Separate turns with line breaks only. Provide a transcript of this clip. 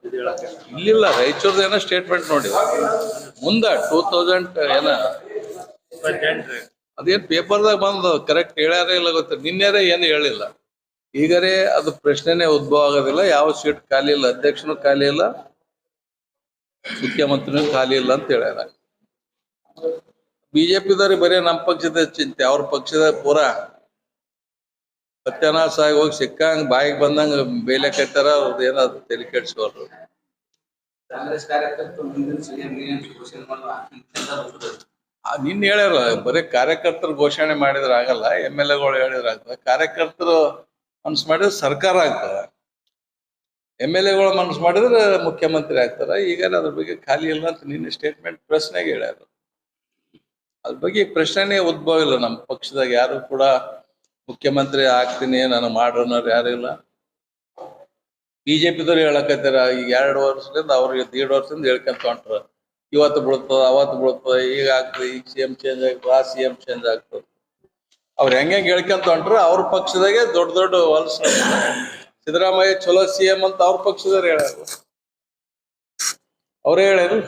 ಇಲ್ಲಿಲ್ಲ ರಾಯಚೂರ್ದ ಏನೋ ಸ್ಟೇಟ್ಮೆಂಟ್ ನೋಡಿದ ಮುಂದ 2000 ಏನ ಅದೇನ್ ಪೇಪರ್ದಾಗ ಬಂದು ಕರೆಕ್ಟ್ ಹೇಳ್ಯಾರ ಇಲ್ಲ ಗೊತ್ತ. ನಿನ್ನೆರೆ ಏನು ಹೇಳಿಲ್ಲ. ಈಗರೇ ಅದು ಪ್ರಶ್ನೆನೇ ಉದ್ಭವ ಆಗೋದಿಲ್ಲ. ಯಾವ ಸೀಟ್ ಖಾಲಿ ಇಲ್ಲ, ಅಧ್ಯಕ್ಷನು ಖಾಲಿ ಇಲ್ಲ, ಮುಖ್ಯಮಂತ್ರಿನೂ ಖಾಲಿ ಇಲ್ಲ ಅಂತ ಹೇಳ್ಯಾರ. ಬಿಜೆಪಿದವ್ರಿಗೆ ಬರೀ ನಮ್ಮ ಪಕ್ಷದ ಚಿಂತೆ, ಅವ್ರ ಪಕ್ಷದ ಪೂರಾ ಸತ್ಯನಾಶ ಆಗಿ ಹೋಗಿ ಸಿಕ್ಕಂಗ ಬಾಯಿಗೆ ಬಂದಂಗ ಬೇಲೆ ಕಟ್ಟಾರ. ಅವ್ರದ್ದು ಏನಾದ್ರು ತಲೆ ಕೆಡ್ಸ್ಕೊಳ್ರು. ನಿನ್ನೆ ಹೇಳ್ಯಾರ ಬರೀ ಕಾರ್ಯಕರ್ತರು ಘೋಷಣೆ ಮಾಡಿದ್ರೆ ಆಗಲ್ಲ, MLA ಹೇಳಿದ್ರೆ ಆಗ್ತದೆ. ಕಾರ್ಯಕರ್ತರು ಮನ್ಸು ಮಾಡಿದ್ರೆ ಸರ್ಕಾರ ಆಗ್ತದ, MLA ಮನ್ಸು ಮಾಡಿದ್ರೆ ಮುಖ್ಯಮಂತ್ರಿ ಆಗ್ತಾರ. ಈಗ ಅದ್ರ ಬಗ್ಗೆ ಖಾಲಿ ಇಲ್ಲ ಅಂತ ನಿನ್ನೆ ಸ್ಟೇಟ್ಮೆಂಟ್ ಪ್ರಶ್ನೆಗೆ ಹೇಳ್ಯಾರ. ಅದ್ರ ಬಗ್ಗೆ ಪ್ರಶ್ನೆನೇ ಉದ್ಭವ ಇಲ್ಲ. ನಮ್ಮ ಪಕ್ಷದಾಗ ಯಾರು ಕೂಡ ಮುಖ್ಯಮಂತ್ರಿ ಆಗ್ತೀನಿ ನಾನು ಮಾಡೋನವ್ರು ಯಾರು ಇಲ್ಲ. ಬಿಜೆಪಿದವ್ರು ಹೇಳಕತ್ತಾರ ಈಗ 2 ವರ್ಷದಿಂದ, ಅವ್ರಿಗೆ 1.5 ವರ್ಷದಿಂದ ಹೇಳ್ಕೊಂತ ಹೊಂಟ್ರ. ಇವತ್ತು ಬೀಳ್ತದ, ಅವತ್ತು ಬೀಳ್ತದ, ಈಗ ಆಗ್ತದೆ, ಈಗ CM ಚೇಂಜ್ ಆಗ್ತದೆ, ಆ CM ಚೇಂಜ್ ಆಗ್ತದೆ. ಅವ್ರು ಹೆಂಗೆ ಹೇಳ್ಕೊಂತ ಹೊಂಟ್ರ. ಅವ್ರ ಪಕ್ಷದಾಗೆ ದೊಡ್ಡ ದೊಡ್ಡ ಹೊಲಸ ಸಿದ್ದರಾಮಯ್ಯ ಚಲೋ CM ಅಂತ ಅವ್ರ ಪಕ್ಷದವ್ರು ಹೇಳ್ಯಾರ, ಅವ್ರೇ ಹೇಳ್ಯಾರು.